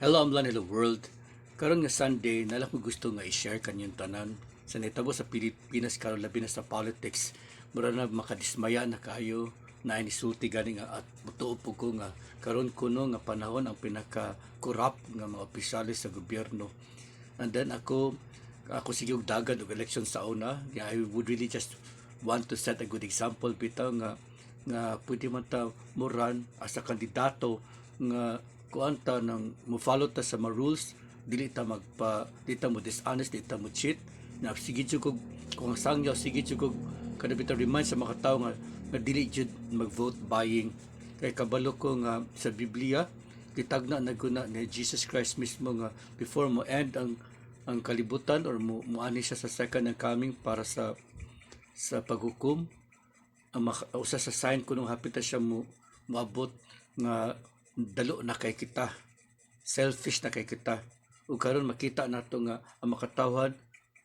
Hello, Amlan, hello world. Karon nga Sunday, nalang ko gusto nga i-share kanyang tanan. Sa nitabo sa Pilipinas, karon labi na sa politics, mura na makadismaya na kayo na inisulti gani nga at mutuo po ko nga karon kuno nga panahon ang pinaka-corrupt nga mga opisyalis sa gobyerno. And then ako sige og dagan og election sa una. I would really just want to set a good example bitaw nga pwede man ta mo run as a kandidato nga kuanta ng mo follow ta sa mga rules, dili ta mo dishonest, dili ta mo cheat, na sige jud kung ang sangyaw, sige jud kada bitaw remind sa mga tawo nga dili jud mag vote buying. Kay kabalo ko nga sa Biblia gitagna na guna ni Jesus Christ mismo nga before mo end ang kalibutan or mo ani siya sa second and coming para sa paghukom, ang usa sa sign kunong hapit na siya moabot nga dalo na kay kita, selfish na kay kita. Ug karon makita nato nga ang makatawhan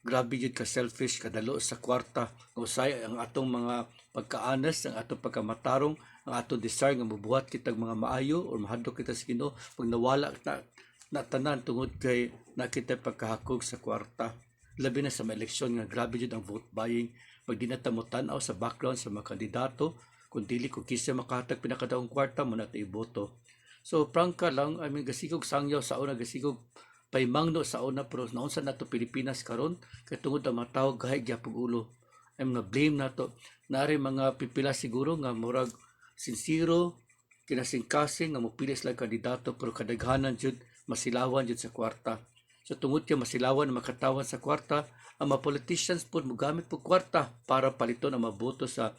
grabe jud ka selfish, kadalo sa kwarta, usay ang atong mga pagkaanas, ang atong pagkamatarong, ang atong desire nga mabuhat kitag mga maayo or mahadlok kita sa Ginoo pag nawala na tanan tungod kay nakita pagkahakog sa kwarta. Labi na sa mga eleksyon nga grabe jud ang vote buying, pag di na ta mo tan-aw sa background sa mga kandidato, kung dili ko kisa makahatag pinakadaong kwarta mo na ta iboto. So prangka lang, gasigog sangyaw sa una, gasigog paimangno sa una, pero naunsa na to Pilipinas karon kay tungod ang mga tao gahay gyapon ulo. Na blame nato. Naari mga pipila siguro nga murag sincero, kinasingkasing nga mopili sila kandidato pero kadaghanan jud masilawan jud sa kwarta. So tungod kay masilawan na makatawan sa kwarta, ang mga politicians po mogamit po kwarta para paliton ang maboto sa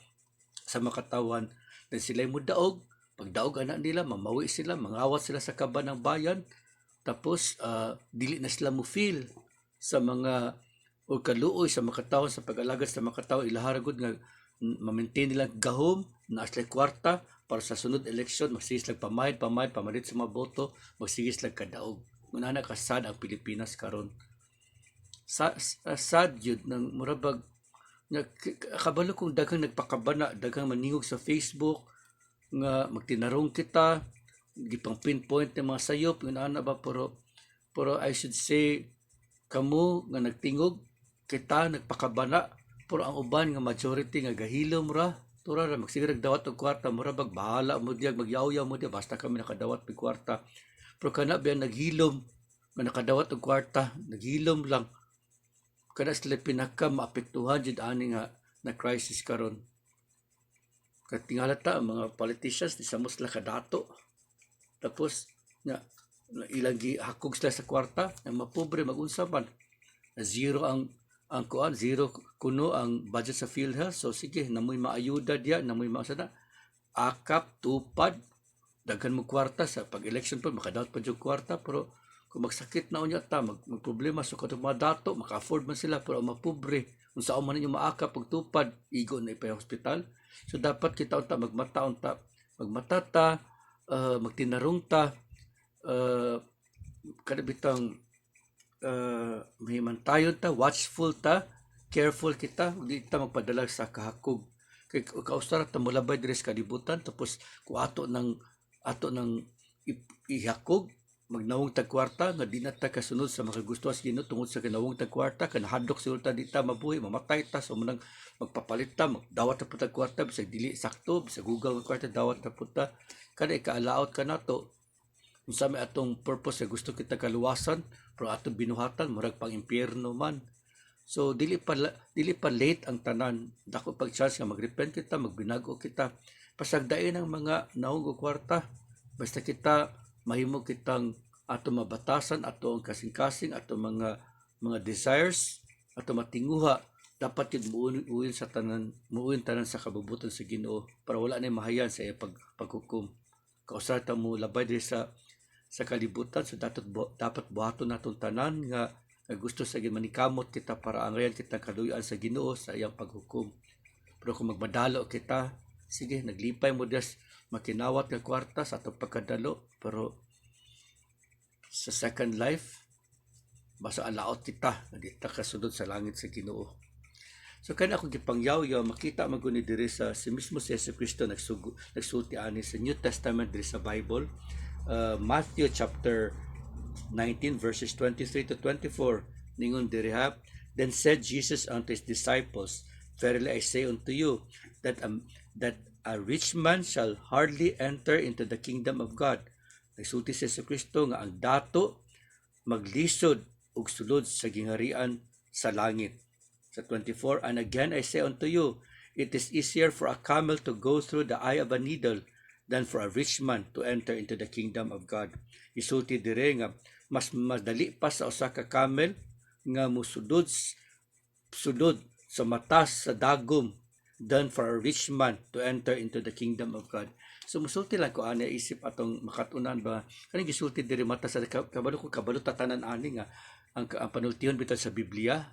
makatawan. Then sila mo daog, pagdaog anak nila, mamawi sila, mangawat sila sa kaban ng bayan, tapos dili na sila mo feel sa mga o kaluoy sa makataon sa pag-alaga sa makataon, ilaharagod nga ma-maintain nila gahom na asla kwarta para sa sunod election magsigis lang pamalit sa mga boto, magsigis lang kadaog. Muna kasad ang Pilipinas karon. Sad yun ng murabag nga kabalo kong daghang nagpakabana, daghang maningog sa Facebook nga magtinarong kita, gipang pinpoint ng mga sayop, yun ana ba, pero I should say, kamo nga nagtingog, kita nagpakabana, pero ang uban nga majority nga gahilom ra, tura ra, magsigurag dawat og kwarta, murabag, bahala mo diya, magyaw-yaw mo diya, basta kami nakadawat ng kwarta. Pero kana ba naghilom, nga nakadawat og kwarta, naghilom lang, kada sila pinaka maapektuhan jud ani nga na crisis karon. Katingala ta ang mga politicians di sa sila kadato, tapos nga ilang hakog sila sa kwarta ang mapobre magunsa man na zero ang kuan, zero kuno ang budget sa PhilHealth. So sige, namoy maayuda diya, namoy maasada akap tupad daghan mo kwarta sa pag-election pa makadawat pa jud kwarta, pero kung magsakit na unya ta, magproblema so katong mga dato, maka-afford man sila, pero ang mapobre unsa man ninyo maakap pagtupad, igo na ipay hospital. So dapat kita unta magmata ta, magtinarong ta, kada bitang mahimantayon ta, watchful ta, careful kita, di ta magpadala sa kahakog. Kay kausara ta molabay diri sa kalibutan, tapos kung ato nang ihakog, magnawong tagkwarta nga di na ta kasunod sa makagusto sa Ginoo tungod sa kinawong tagkwarta, kanahadlok siguro ta di ta mabuhi, mamatay ta, so manang magpapalit ta, magdawat ta po tagkwarta, bisag dili sakto, bisag gugaw ng kwarta, dawat ta po ta, kada ikaalaot ka na to, kung sa may atong purpose ay gusto kita kaluwasan, pero atong binuhatan, murag pang impyerno man. So dili pa late ang tanan, dako pag chance nga magrepent kita, magbinago kita, pasagdain ang mga naong kwarta, basta kita mahimo kitang ato mabatasan, ato ang kasing-kasing, ato mga desires, ato matinguha, dapat yun muuin tanan sa kabubuton sa Ginoo para wala na mahayan sa iya paghukom. Kausar ta mo labay diri sa kalibutan, so dapat buhaton natong tanan nga gusto sa manikamot kita para angayan kita kaluyan sa Ginoo sa iyang paghukom. Pero kung magmadalo kita, sige, naglipay mo des makinawat nga kwarta sa atong pagkadalo, pero sa second life basta alaot kita, hindi ta kasunod sa langit sa Ginoo. So kaya akong gipangyaw-yaw, makita man guni diri sa si mismo si Jesucristo nagsulti ani sa New Testament diri sa Bible, Matthew chapter 19 verses 23 to 24, ningon diriha, then said Jesus unto his disciples, verily I say unto you, that a rich man shall hardly enter into the kingdom of God. Nagsulti si Jesu Kristo nga ang dato maglisod ug sulod sa gingharian sa langit. Sa 24, and again I say unto you, it is easier for a camel to go through the eye of a needle than for a rich man to enter into the kingdom of God. Isulti dire nga mas madali pa sa usa ka camel nga musudod sudod sa matas sa dagom than for a rich man to enter into the kingdom of God. So musulti lang ko ani isip atong makatunan ba kaning gisulti diri mata sa kabalo tatanan ani nga ang panultihon bitaw sa Biblia,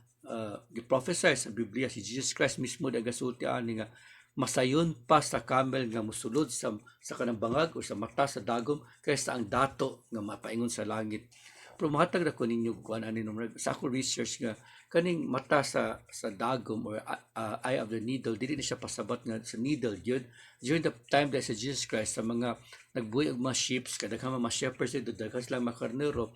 gi-prophesy sa Biblia si Jesus Christ mismo nagasulti ani nga masayon pa sa camel nga musulod sa kanang bangag o sa mata sa dagom kaysa ang dato nga mapaingon sa langit. Pero mahatag na ko ninyo kuan ani sa ako research nga kaning mata sa dagom or eye of the needle dili na siya pasabat nga sa needle yun during the time that sa Jesus Christ sa mga nagbuhi og mga sheep kadaghan mga shepherds dito daghan sila mga karnero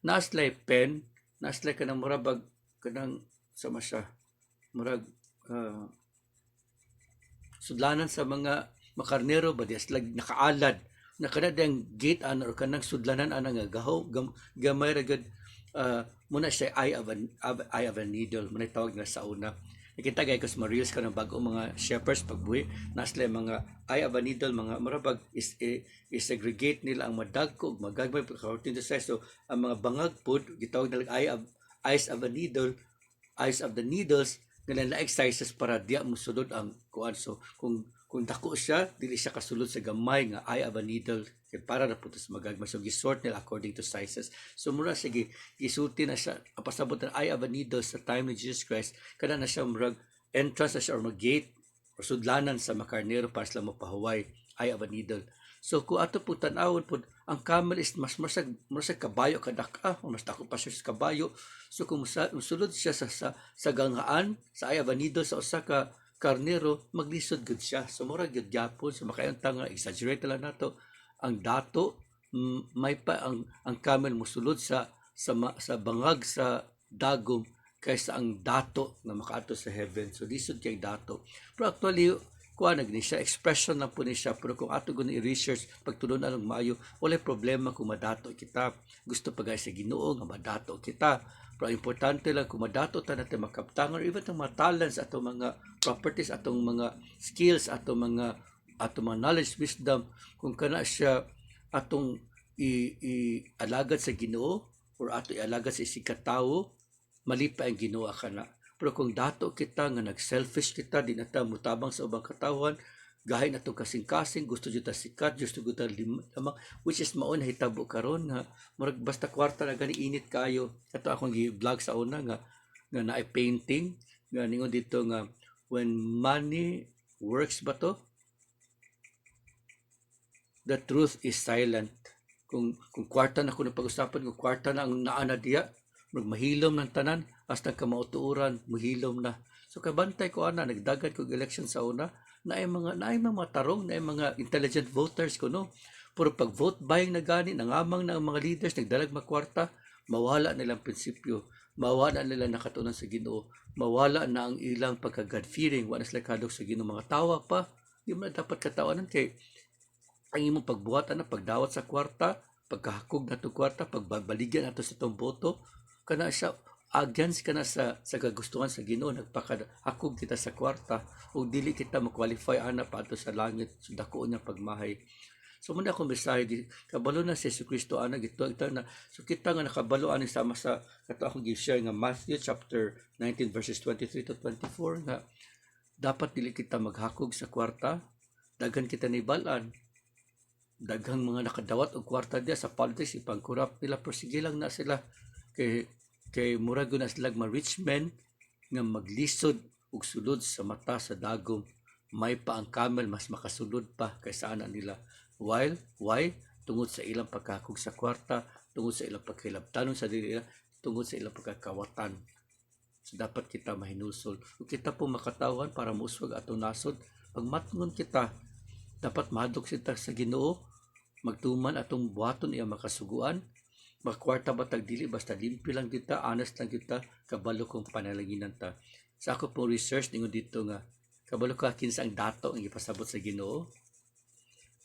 naslay pen naslay kanang murabag kanang sama siya murag sudlanan sa mga makarnero ba dias lag nakaalad na kanang gate ano or kanang sudlanan ana nga gaho gamay ra gud muna siya eye of a needle muna tawag na sa una nakita gay kus reels kanang bago mga shepherds pagbuhi nasla mga eye of a needle mga marabag is segregate nila ang madagko ug magagmay according to size. So ang mga bangag pod gitawag nila eyes of a needle, eyes of the needles nga na exercises para diya mo sulod ang kuan. So kung dako siya dili siya kasulod sa gamay nga eye of a needle kay para na putos magagmay. So gisort nila according to sizes. So mura sige gisulti na siya pasabot ng eye of a needle sa time ni Jesus Christ kada na siya murag entrance na siya or mag-gate or sudlanan sa makarnero para sila mapahuway eye of a needle. So kung ato po tanawon po ang camel is mas kabayo kadaka o mas dako pa siya sa kabayo. So kung musulod siya sa ganghaan sa eye of a needle sa usa ka karnero maglisod gud siya. So mura gyud gyapon so makayuntang nga exaggerate lang nato ang dato may pa ang camel musulod sa bangag sa dagom kaysa ang dato nga makaato sa heaven. So lisod kay dato. Pero actually kuha nagni siya expression na po ni siya pero kung ato guni i-research pagtulon along maayo walay problema kung madato kita gusto pagay sa Ginoo nga madato kita pero importante lang kung madato ta natin makaptangan or even mga talents atong mga properties atong mga skills atong mga knowledge wisdom kung kana siya atong i-alagad sa Ginoo or ato i-alagad sa isig katawo mali pa ang Ginoo kana. Pero kung dato kita nga nag-selfish kita, di na ta mutabang sa ubang katawan, gahay na itong kasing-kasing, gusto dito ta sikat, gusto dito ta lamang, which is maon hitabo karon nga murag basta kwarta na gani init kayo. Ito akong i-vlog sa una nga naay painting, nga ningon dito nga when money works ba to? The truth is silent. Kung kwarta na kuno pag-usapan, kung kwarta na ang naana diya, mahilom ng tanan hasta ka mautuuran mahilom na. So kabantay ko ana nagdagan ko election sa una na ay mga tarong na ay mga intelligent voters ko no. Pero pag vote buying na gani nangamang na ang mga leaders nagdalag makwarta mawala nilang prinsipyo, mawala nila nakatunan sa Ginoo, mawala na ang ilang pagka God fearing, wala sila kadok sa Ginoo mga tawa pa. Di mo na dapat katawanan kay ang imong pagbuhat na pagdawat sa kwarta, pagkahakog na to kwarta, pagbabaligyan nato sa tong boto kana siya against kana sa kagustuhan sa Ginoo nagpakahakog kita sa kwarta ug dili kita mo-qualify ana paadto sa langit so dako niya pagmahay. So muna akong mensahe kabalo na si Jesu Kristo ana gito na so kita nga nakabalo ani sama sa kato akong gi-share nga Matthew chapter 19 verses 23 to 24 nga dapat dili kita maghakog sa kwarta daghan kita nibalan daghang mga nakadawat og kwarta dia sa politics ipangkurap nila pero sige lang na sila kay murag na sila mga rich men nga maglisod ug sulod sa mata sa dagom may pa ang camel mas makasulod pa kaysa ana nila why tungod sa ilang pagkakog sa kwarta tungod sa ilang pagkilabtanon sa dili tungod sa ilang pagkakawatan. So dapat kita mahinusol ug kita po makatawan para muuswag atong nasod pagmatngon kita dapat mahadlok kita sa Ginoo magtuman atong buhaton iya makasuguan makwarta ba tag dili basta limpyo lang kita, honest lang kita, kabalo kong panalanginan ta. Sa ako pong research ningon dito nga kabalo ka kinsa ang dato ang ipasabot sa Ginoo.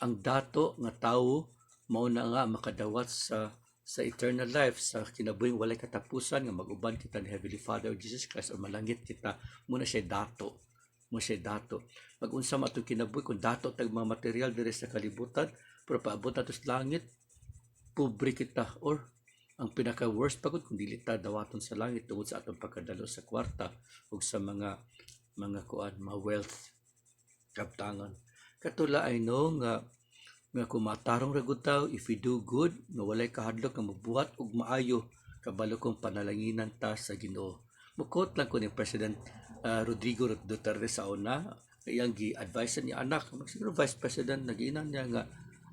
Ang dato nga tawo mao na nga makadawat sa eternal life, sa kinabuhing walay katapusan nga mag-uban kita ni Heavenly Father o Jesus Christ o malangit kita, muna siya dato. Mo siya dato. Pag unsa man atong kinabuhi kung dato tag mga material diri sa kalibutan, pero paabot nato sa langit, pobre kita, or ang pinaka worst pagod kung dili ta dawaton sa langit tungod sa atong pagkadalo sa kwarta ug sa mga mga wealth kaptangan. Katula ay no nga kung matarong ragud taw, if we do good nga walay kahadlok nga magbuhat og maayo, kabalo kong panalanginan ta sa Ginoo. Mukot lang ko ni President Rodrigo Duterte sa una, iyang gi-advise ni anak, siguro Vice President, nagiinan niya nga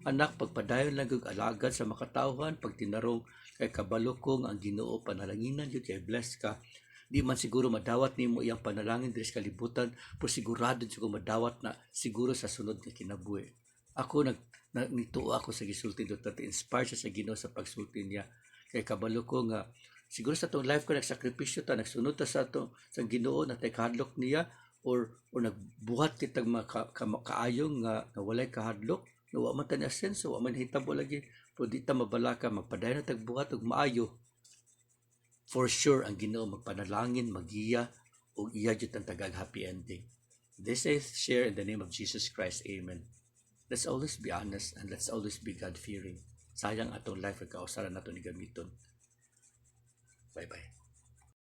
anak, pagpadayon lang kag alagad sa makatawhan, pag tinarong kay kabalo ko nga ang Ginoo panalanginan jud kay bless ka. Di man siguro madawat nimo iyang panalangin diri sa kalibutan, pero sigurado jud ko madawat na siguro sa sunod nga kinabuhi. Ako nituo ako sa gisulti Duterte, inspired siya sa Ginoo sa pagsulti niya. Kay kabalo ko nga siguro sa tong life ko nagsakripisyo ta, nagsunod ta sa sa Ginoo na tay kahadlok niya, or nagbuhat kitag kaayong nga walay kahadlok, na wa man ta ni asenso, wa man hitabo lagi, pero di ta mabalaka, magpadayon na tagbuhat og maayo. For sure ang Ginoo magpanalangin, magiya, ug iya jud ang tagag happy ending. This is share in the name of Jesus Christ. Amen. Let's always be honest and let's always be God-fearing. Sayang atong life, kausaran nato ni gamiton. Bye-bye.